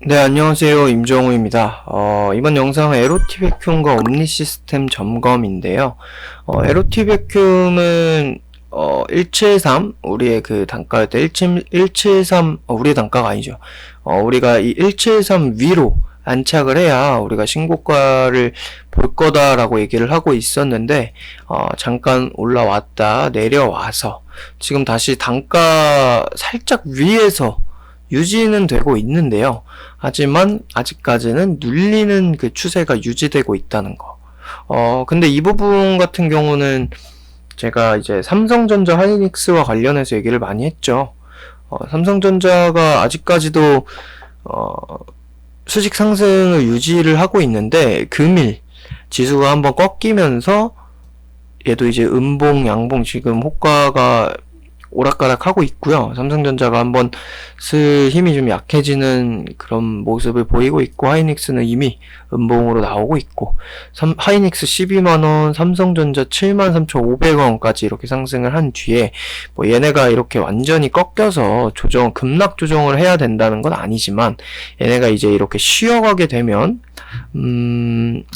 네, 안녕하세요. 임정우입니다. 이번 영상은 에로티 베큐움과 옴니 시스템 점검인데요. 에로티 베큐움은 173, 우리의 그 단가일 때 173, 우리의 단가가 아니죠. 우리가 이 173 위로 안착을 해야 우리가 신고가를 볼 거다라고 얘기를 하고 있었는데, 잠깐 올라왔다 내려와서 지금 다시 단가 살짝 위에서 유지는 되고 있는데요. 하지만 아직까지는 눌리는 그 추세가 유지되고 있다는 거. 근데 이 부분 같은 경우는 제가 이제 삼성전자 하이닉스와 관련해서 얘기를 많이 했죠. 삼성전자가 아직까지도 수직 상승을 유지를 하고 있는데 금일 지수가 한번 꺾이면서 얘도 이제 음봉, 양봉 지금 호가가 오락가락 하고 있고요. 삼성전자가 한번 힘이 좀 약해지는 그런 모습을 보이고 있고, 하이닉스는 이미 음봉으로 나오고 있고, 하이닉스 12만원, 삼성전자 73,500원까지 이렇게 상승을 한 뒤에 뭐 얘네가 이렇게 완전히 꺾여서 급락 조정을 해야 된다는 건 아니지만, 얘네가 이제 이렇게 쉬어가게 되면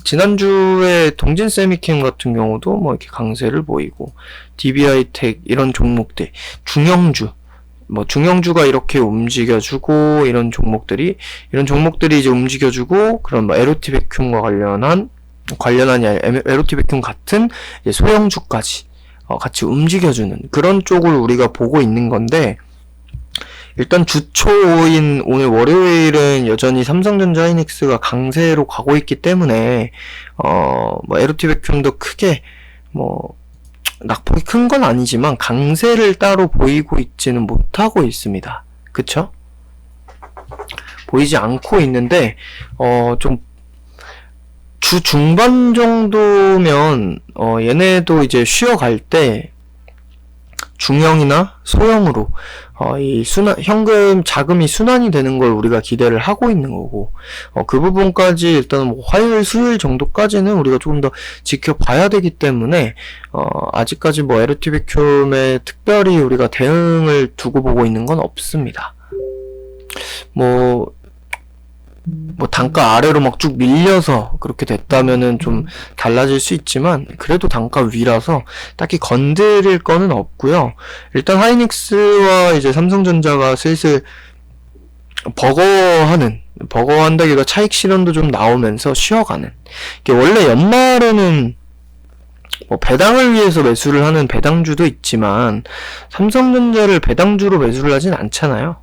지난주에 동진세미캠 같은 경우도 뭐 이렇게 강세를 보이고, DB하이텍 이런 종목들, 중형주가 이렇게 움직여주고, 이런 종목들이 이제 움직여주고, 그런 뭐 에로티 베큐움과 관련한 에로티 베큐움 같은 이제 소형주까지 같이 움직여주는 그런 쪽을 우리가 보고 있는 건데, 일단 주초인 오늘 월요일은 여전히 삼성전자 하이닉스가 강세로 가고 있기 때문에 뭐 에로티 베큐움도 크게 뭐 낙폭이 큰 건 아니지만 강세를 따로 보이고 있지는 못하고 있습니다. 그쵸? 보이지 않고 있는데 좀 주 중반 정도면 얘네도 이제 쉬어갈 때 중형이나 소형으로 이 현금 자금이 순환이 되는 걸 우리가 기대를 하고 있는 거고, 그 부분까지 일단 뭐 화요일 수요일 정도까지는 우리가 조금 더 지켜봐야 되기 때문에 아직까지 뭐 에로티 베큐움에 특별히 우리가 대응을 두고 보고 있는 건 없습니다. 뭐 단가 아래로 막 쭉 밀려서 그렇게 됐다면은 좀 달라질 수 있지만, 그래도 단가 위라서 딱히 건드릴 거는 없고요. 일단 하이닉스와 이제 삼성전자가 슬슬 버거한다기가 차익 실현도 좀 나오면서 쉬어가는. 이게 원래 연말에는 뭐 배당을 위해서 매수를 하는 배당주도 있지만, 삼성전자를 배당주로 매수를 하진 않잖아요.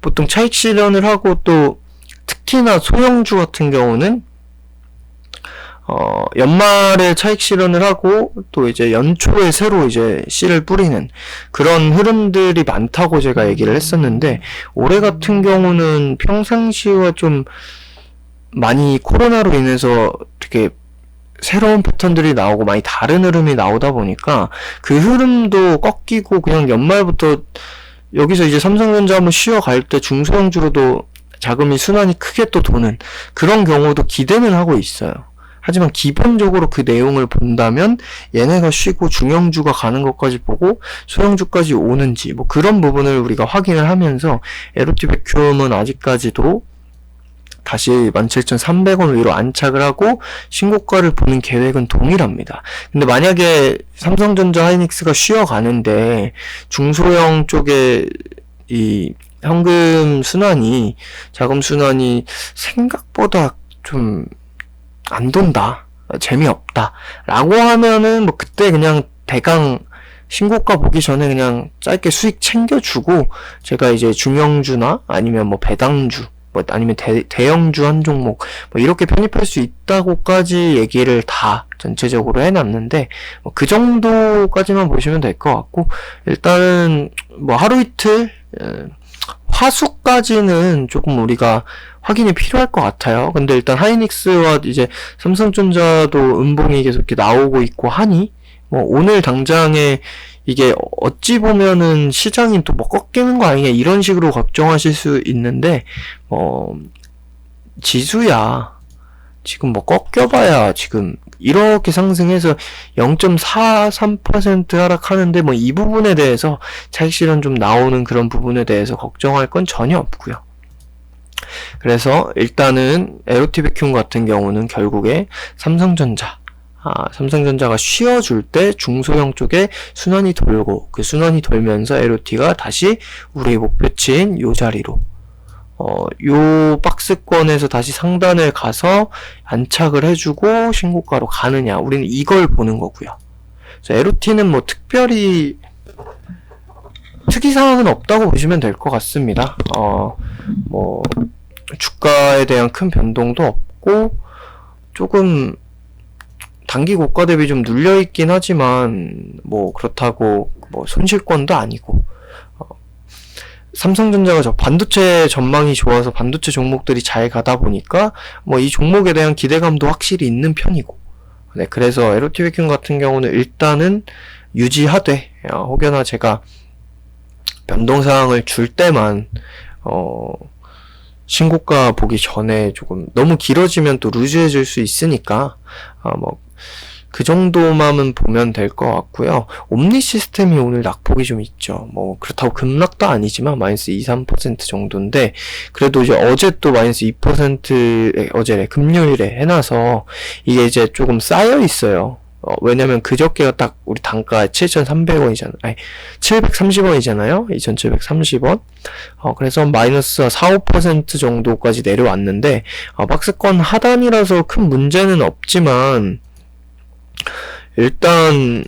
보통 차익 실현을 하고, 또 특히나 소형주 같은 경우는 연말에 차익 실현을 하고, 또 이제 연초에 새로 이제 씨를 뿌리는 그런 흐름들이 많다고 제가 얘기를 했었는데, 올해 같은 경우는 평상시와 좀 많이 코로나로 인해서 되게 새로운 패턴들이 나오고 많이 다른 흐름이 나오다 보니까 그 흐름도 꺾이고, 그냥 연말부터 여기서 이제 삼성전자 한번 쉬어갈 때 중소형주로도 자금이 순환이 크게 또 도는 그런 경우도 기대는 하고 있어요. 하지만 기본적으로 그 내용을 본다면 얘네가 쉬고 중형주가 가는 것까지 보고 소형주까지 오는지 뭐 그런 부분을 우리가 확인을 하면서, 에로티 베큐움은 아직까지도 다시 17,300원 위로 안착을 하고 신고가를 보는 계획은 동일합니다. 근데 만약에 삼성전자 하이닉스가 쉬어가는데 중소형 쪽에 이 현금 순환이, 자금 순환이 생각보다 좀 안 돈다, 재미없다 라고 하면은 뭐 그때 그냥 대강 신고가 보기 전에 그냥 짧게 수익 챙겨주고, 제가 이제 중형주나 아니면 뭐 배당주, 뭐 아니면 대형주 한 종목 뭐 이렇게 편입할 수 있다고까지 얘기를 다 전체적으로 해놨는데, 뭐 그 정도까지만 보시면 될 것 같고, 일단은 뭐 하루 이틀 화수까지는 조금 우리가 확인이 필요할 것 같아요. 근데 일단 하이닉스와 이제 삼성전자도 음봉이 계속 이렇게 나오고 있고 하니, 뭐 오늘 당장에 이게 어찌 보면은 시장이 또 뭐 꺾이는 거 아니냐 이런 식으로 걱정하실 수 있는데, 지수야 지금 뭐 꺾여봐야 지금 이렇게 상승해서 0.43% 하락하는데, 뭐 이 부분에 대해서 차익 실현 좀 나오는 그런 부분에 대해서 걱정할 건 전혀 없고요. 그래서 일단은 LOT 백큐 같은 경우는 결국에 삼성전자가 쉬어줄 때 중소형 쪽에 순환이 돌고 그 순환이 돌면서 LOT가 다시 우리 목표치인 요 자리로 요 박스권에서 다시 상단을 가서 안착을 해주고 신고가로 가느냐, 우리는 이걸 보는 거고요. 그래서 LOT는 뭐 특별히 특이사항은 없다고 보시면 될 것 같습니다. 뭐 주가에 대한 큰 변동도 없고 조금 단기 고가 대비 좀 눌려있긴 하지만 뭐 그렇다고 뭐 손실권도 아니고, 삼성전자가 저 반도체 전망이 좋아서 반도체 종목들이 잘 가다 보니까 뭐 이 종목에 대한 기대감도 확실히 있는 편이고, 네, 그래서 LOT 백큐 같은 경우는 일단은 유지하되, 혹여나 제가 변동사항을 줄 때만 신고가 보기 전에 조금 너무 길어지면 또 루즈해질 수 있으니까 뭐 그 정도만은 보면 될 것 같고요. 옴니 시스템이 오늘 낙폭이 좀 있죠. 뭐 그렇다고 급락도 아니지만 마이너스 2~3% 정도인데, 그래도 이제 어제 또 마이너스 2%에 어제래 금요일에 해놔서 이게 이제 조금 쌓여 있어요. 왜냐면 그저께가 딱 우리 단가 7,300원이잖아요. 아니 730원이잖아요. 2,730원. 그래서 마이너스 4~5% 정도까지 내려왔는데, 박스권 하단이라서 큰 문제는 없지만 일단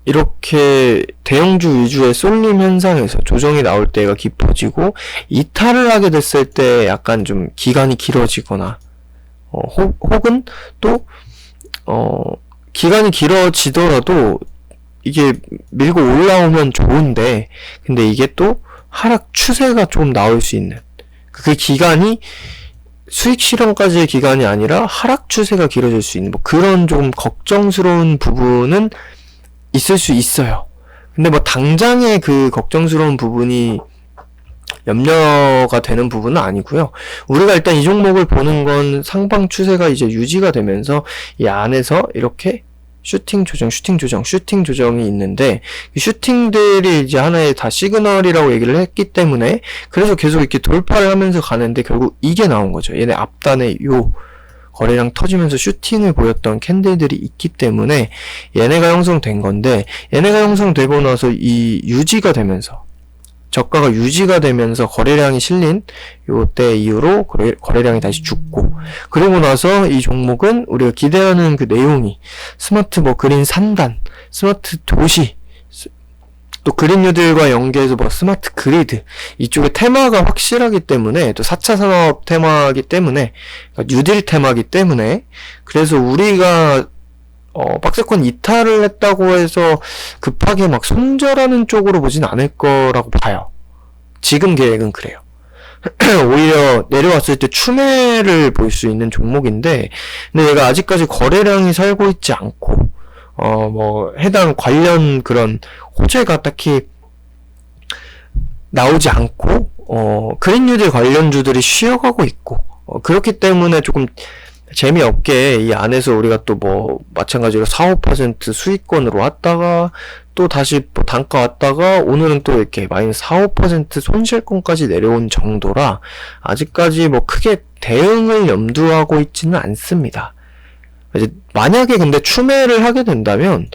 이렇게 대형주 위주의 쏠림 현상에서 조정이 나올 때가 깊어지고, 이탈을 하게 됐을 때 약간 좀 기간이 길어지거나 혹은 또 기간이 길어지더라도 이게 밀고 올라오면 좋은데, 근데 이게 또 하락 추세가 좀 나올 수 있는, 그 기간이 수익 실현까지의 기간이 아니라 하락 추세가 길어질 수 있는 뭐 그런 좀 걱정스러운 부분은 있을 수 있어요. 근데 뭐 당장의 그 걱정스러운 부분이 염려가 되는 부분은 아니고요. 우리가 일단 이 종목을 보는 건 상방 추세가 이제 유지가 되면서 이 안에서 이렇게 슈팅 조정이 있는데, 이 슈팅들이 이제 하나의 다 시그널이라고 얘기를 했기 때문에 그래서 계속 이렇게 돌파를 하면서 가는데, 결국 이게 나온 거죠. 얘네 앞단에 요 거래량 터지면서 슈팅을 보였던 캔들들이 있기 때문에 얘네가 형성된 건데, 얘네가 형성되고 나서 이 유지가 되면서 저가가 유지가 되면서 거래량이 실린 요때 이후로 거래량이 다시 죽고, 그리고 나서 이 종목은 우리가 기대하는 그 내용이 스마트 뭐 그린 산단, 스마트 도시, 또 그린뉴딜과 연계해서 뭐 스마트 그리드, 이쪽에 테마가 확실하기 때문에, 또 4차 산업 테마이기 때문에, 그러니까 뉴딜 테마이기 때문에, 그래서 우리가 박스권 이탈을 했다고 해서 급하게 막 손절하는 쪽으로 보진 않을 거라고 봐요. 지금 계획은 그래요. 오히려 내려왔을 때 추매를 볼 수 있는 종목인데, 근데 얘가 아직까지 거래량이 살고 있지 않고, 뭐 해당 관련 그런 호재가 딱히 나오지 않고, 그린뉴딜 관련주들이 쉬어가고 있고, 그렇기 때문에 조금 재미없게 이 안에서 우리가 또 뭐 마찬가지로 4~5% 수익권으로 왔다가 또 다시 뭐 단가 왔다가 오늘은 또 이렇게 마이너스 4~5% 손실권까지 내려온 정도라 아직까지 뭐 크게 대응을 염두하고 있지는 않습니다. 이제 만약에 근데 추매를 하게 된다면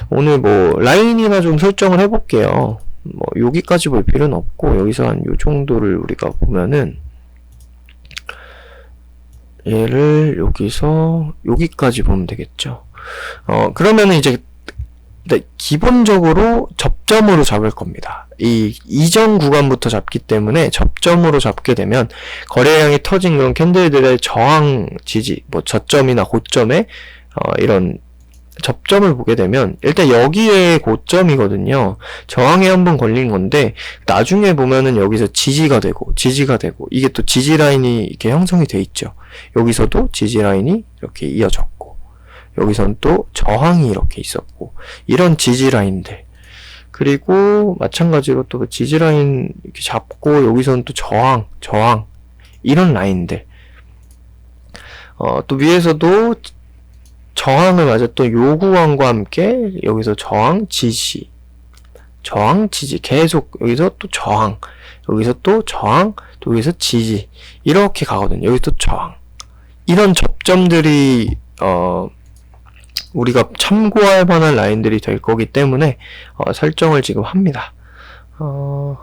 오늘 뭐 라인이나 좀 설정을 해볼게요. 뭐 여기까지 볼 필요는 없고, 여기서 한 요 정도를 우리가 보면은 얘를 여기서 여기까지 보면 되겠죠. 그러면은 이제 기본적으로 접점으로 잡을 겁니다. 이 이전 구간부터 잡기 때문에 접점으로 잡게 되면 거래량이 터진 그런 캔들들의 저항 지지, 뭐 저점이나 고점에 이런 접점을 보게 되면 일단 여기에 고점이거든요. 저항에 한번 걸린 건데 나중에 보면은 여기서 지지가 되고 이게 또 지지 라인이 이렇게 형성이 돼 있죠. 여기서도 지지 라인이 이렇게 이어졌고, 여기선 또 저항이 이렇게 있었고, 이런 지지 라인들, 그리고 마찬가지로 또 지지 라인 이렇게 잡고 여기선 또 저항 이런 라인들, 또 위에서도 저항을 맞았던 요 구간과 함께 여기서 저항 지지 계속 여기서 또 저항, 여기서 또 저항, 또 여기서 지지. 이렇게 가거든요. 여기 또 저항. 이런 접점들이, 우리가 참고할 만한 라인들이 될 거기 때문에, 설정을 지금 합니다. 요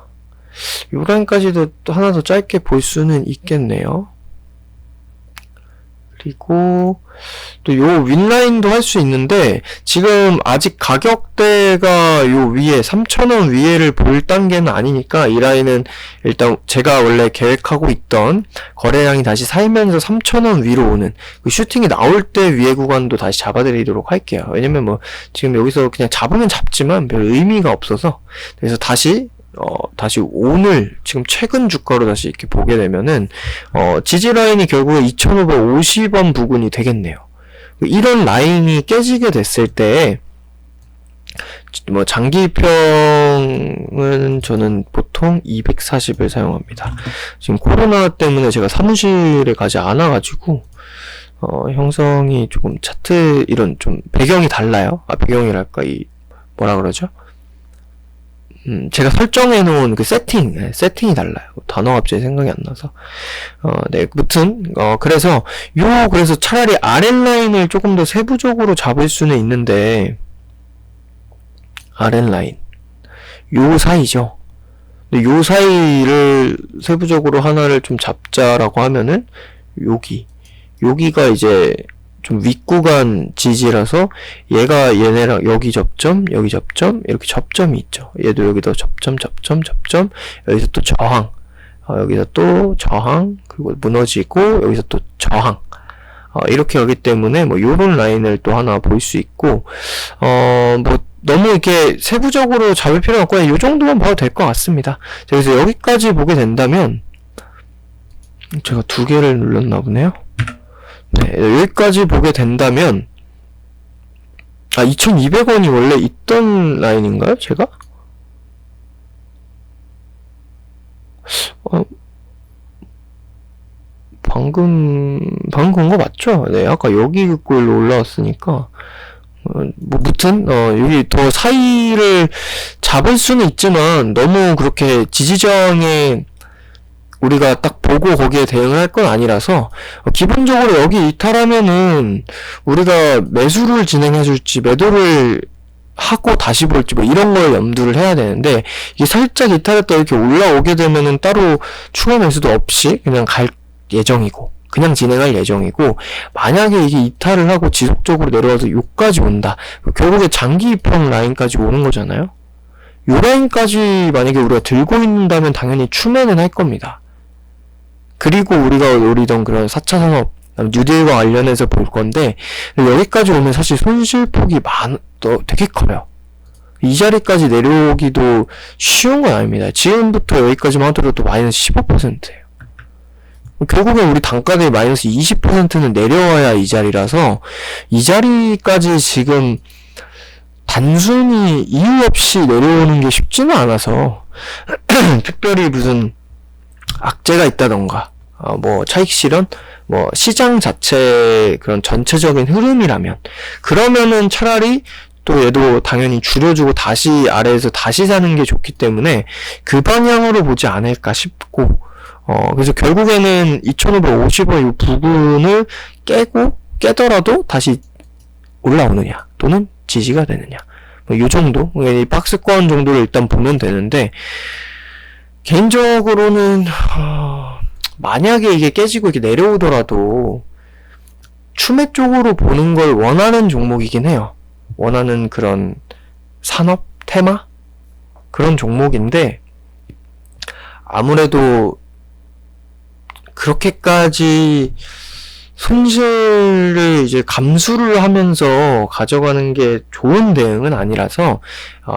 라인까지도 또 하나 더 짧게 볼 수는 있겠네요. 그리고 또 요 윗라인도 할 수 있는데 지금 아직 가격대가 요 위에 3,000원 위에를 볼 단계는 아니니까 이 라인은 일단 제가 원래 계획하고 있던 거래량이 다시 살면서 3,000원 위로 오는 그 슈팅이 나올 때 위에 구간도 다시 잡아드리도록 할게요. 왜냐면 뭐 지금 여기서 그냥 잡으면 잡지만 별 의미가 없어서 그래서 다시 오늘 지금 최근 주가로 다시 이렇게 보게 되면은 지지 라인이 결국에 2,550원 부근이 되겠네요. 이런 라인이 깨지게 됐을 때 뭐 장기평은 저는 보통 240을 사용합니다. 지금 코로나 때문에 제가 사무실에 가지 않아 가지고 형성이 조금 차트 이런 좀 배경이 달라요. 배경이랄까 뭐라 그러죠? 제가 설정해 놓은 그 세팅이 달라요. 단어가 갑자기 생각이 안 나서. 네, 무튼, 그래서 차라리 아랫라인을 조금 더 세부적으로 잡을 수는 있는데, 아랫라인. 요 사이죠. 근데 요 사이를 세부적으로 하나를 좀 잡자라고 하면은, 여기가 이제, 좀 윗구간 지지라서 얘네랑 여기 접점 이렇게 접점이 있죠. 얘도 여기도 접점 여기서 또 저항 여기서 또 저항 그리고 무너지고 여기서 또 저항 이렇게 하기 때문에 뭐 요런 라인을 또 하나 볼 수 있고 뭐 너무 이렇게 세부적으로 잡을 필요는 없고 요 정도만 봐도 될 것 같습니다. 그래서 여기까지 보게 된다면 제가 두 개를 눌렀나 보네요. 네, 여기까지 보게 된다면 2,200원이 원래 있던 라인인가요? 제가? 방금 건 거 맞죠? 네, 아까 여기 꼴로 올라왔으니까 뭐 무튼 여기 더 사이를 잡을 수는 있지만 너무 그렇게 지지저항에 우리가 딱 보고 거기에 대응을 할 건 아니라서 기본적으로 여기 이탈하면은 우리가 매수를 진행해줄지 매도를 하고 다시 볼지 뭐 이런 걸 염두를 해야 되는데 이게 살짝 이탈했다 이렇게 올라오게 되면은 따로 추가 매수도 없이 그냥 갈 예정이고 그냥 진행할 예정이고 만약에 이게 이탈을 하고 지속적으로 내려와서 요까지 온다 결국에 장기평 라인까지 오는 거잖아요. 요 라인까지 만약에 우리가 들고 있는다면 당연히 추매는 할 겁니다. 그리고 우리가 노리던 그런 4차 산업, 뉴딜과 관련해서 볼 건데, 여기까지 오면 사실 손실폭이 되게 커요. 이 자리까지 내려오기도 쉬운 건 아닙니다. 지금부터 여기까지만 하더라도 마이너스 15%예요. 결국엔 우리 단가의 마이너스 20%는 내려와야 이 자리라서, 이 자리까지 지금 단순히 이유 없이 내려오는 게 쉽지는 않아서, 특별히 무슨, 악재가 있다던가 뭐 차익 실현 뭐 시장 자체 그런 전체적인 흐름이라면 그러면은 차라리 또 얘도 당연히 줄여주고 다시 아래에서 다시 사는 게 좋기 때문에 그 방향으로 보지 않을까 싶고 그래서 결국에는 2,550원 이 부분을 깨더라도 다시 올라오느냐 또는 지지가 되느냐 뭐 이 정도 이 박스권 정도를 일단 보면 되는데 개인적으로는 만약에 이게 깨지고 이렇게 내려오더라도 추매 쪽으로 보는 걸 원하는 종목이긴 해요. 원하는 그런 산업 테마 그런 종목인데 아무래도 그렇게까지 손실을 이제 감수를 하면서 가져가는 게 좋은 대응은 아니라서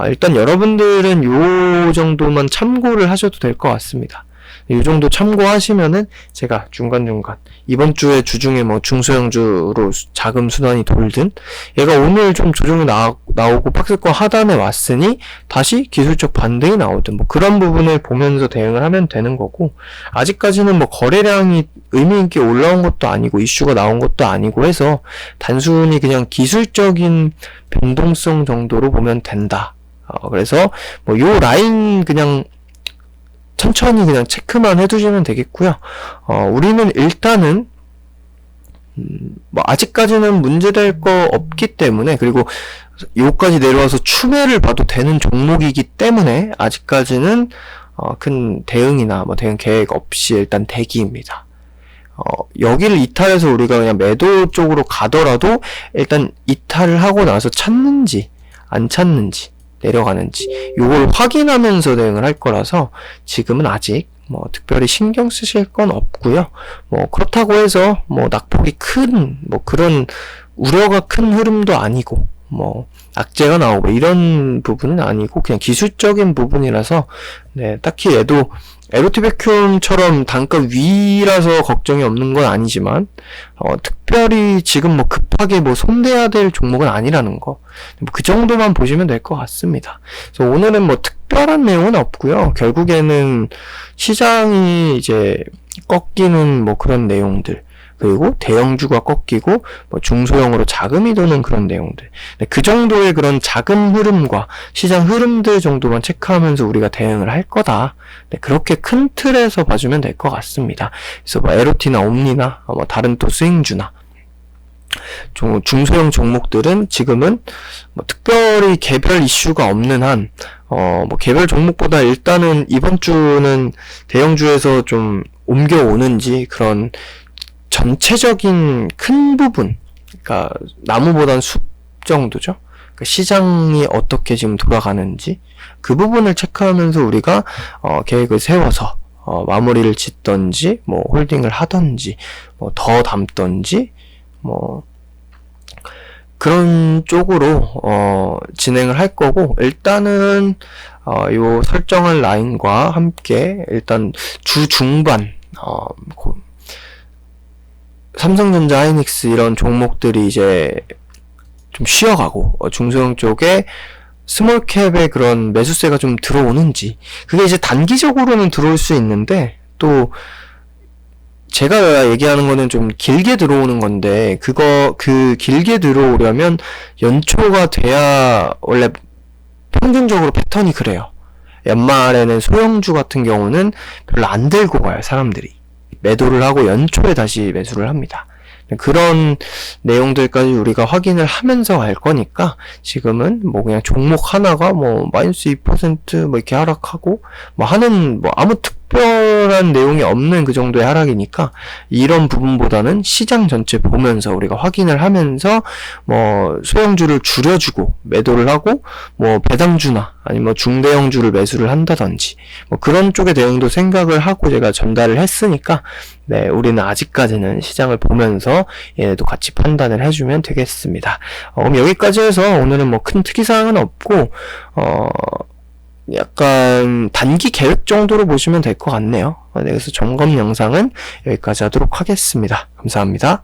일단 여러분들은 요 정도만 참고를 하셔도 될 것 같습니다. 이 정도 참고하시면은 제가 중간중간 이번 주에 주중에 뭐 중소형주로 자금 순환이 돌든 얘가 오늘 좀 조정이 나오고 박스권 하단에 왔으니 다시 기술적 반등이 나오든 뭐 그런 부분을 보면서 대응을 하면 되는 거고 아직까지는 뭐 거래량이 의미 있게 올라온 것도 아니고 이슈가 나온 것도 아니고 해서 단순히 그냥 기술적인 변동성 정도로 보면 된다. 그래서 뭐 요 라인 그냥 천천히 그냥 체크만 해두시면 되겠고요. 우리는 일단은 뭐 아직까지는 문제될 거 없기 때문에, 그리고 요까지 내려와서 추매를 봐도 되는 종목이기 때문에 아직까지는 큰 대응이나 뭐 대응 계획 없이 일단 대기입니다. 여기를 이탈해서 우리가 그냥 매도 쪽으로 가더라도 일단 이탈을 하고 나서 찾는지 안 찾는지 내려가는지 요걸 확인하면서 대응을 할 거라서 지금은 아직 뭐 특별히 신경 쓰실 건 없고요. 뭐 그렇다고 해서 뭐 낙폭이 큰 뭐 그런 우려가 큰 흐름도 아니고 뭐 악재가 나오고 이런 부분은 아니고 그냥 기술적인 부분이라서 네, 딱히 얘도 에로티베큐움처럼 단가 위라서 걱정이 없는 건 아니지만 특별히 지금 뭐 급하게 뭐 손대야 될 종목은 아니라는 거, 뭐 그 정도만 보시면 될 것 같습니다. 그래서 오늘은 뭐 특별한 내용은 없고요. 결국에는 시장이 이제 꺾이는 뭐 그런 내용들, 그리고 대형주가 꺾이고 뭐 중소형으로 자금이 도는 그런 내용들, 그 정도의 그런 자금 흐름과 시장 흐름들 정도만 체크하면서 우리가 대응을 할 거다. 그렇게 큰 틀에서 봐주면 될 것 같습니다. 그래서 뭐 에로티나 옴니나 뭐 다른 또 스윙주나 중소형 종목들은 지금은 뭐 특별히 개별 이슈가 없는 한 뭐 개별 종목보다 일단은 이번 주는 대형주에서 좀 옮겨오는지 그런 전체적인 큰 부분, 그러니까 나무보단 숲 정도죠. 그러니까 시장이 어떻게 지금 돌아가는지 그 부분을 체크하면서 우리가 계획을 세워서 마무리를 짓던지 뭐 홀딩을 하던지 뭐 더 담던지 뭐 그런 쪽으로 진행을 할 거고, 일단은 요 설정한 라인과 함께 일단 주 중반 삼성전자, 하이닉스 이런 종목들이 이제 좀 쉬어가고 중소형 쪽에 스몰캡의 그런 매수세가 좀 들어오는지, 그게 이제 단기적으로는 들어올 수 있는데 또 제가 얘기하는 거는 좀 길게 들어오는 건데, 그 길게 들어오려면 연초가 돼야 원래 평균적으로 패턴이 그래요. 연말에는 소형주 같은 경우는 별로 안 들고 가요. 사람들이 매도를 하고 연초에 다시 매수를 합니다. 그런 내용들까지 우리가 확인을 하면서 갈 거니까 지금은 뭐 그냥 종목 하나가 뭐 마이너스 2% 뭐 이렇게 하락하고 뭐 하는 뭐 아무 특별한 내용이 없는 그 정도의 하락이니까 이런 부분보다는 시장 전체 보면서 우리가 확인을 하면서 뭐 소형주를 줄여주고 매도를 하고 뭐 배당주나 아니면 뭐 중대형주를 매수를 한다든지 뭐 그런 쪽의 내용도 생각을 하고 제가 전달을 했으니까 네, 우리는 아직까지는 시장을 보면서 얘네도 같이 판단을 해주면 되겠습니다. 그럼 여기까지 해서 오늘은 뭐 큰 특이사항은 없고 약간 단기 계획 정도로 보시면 될 것 같네요. 네, 그래서 점검 영상은 여기까지 하도록 하겠습니다. 감사합니다.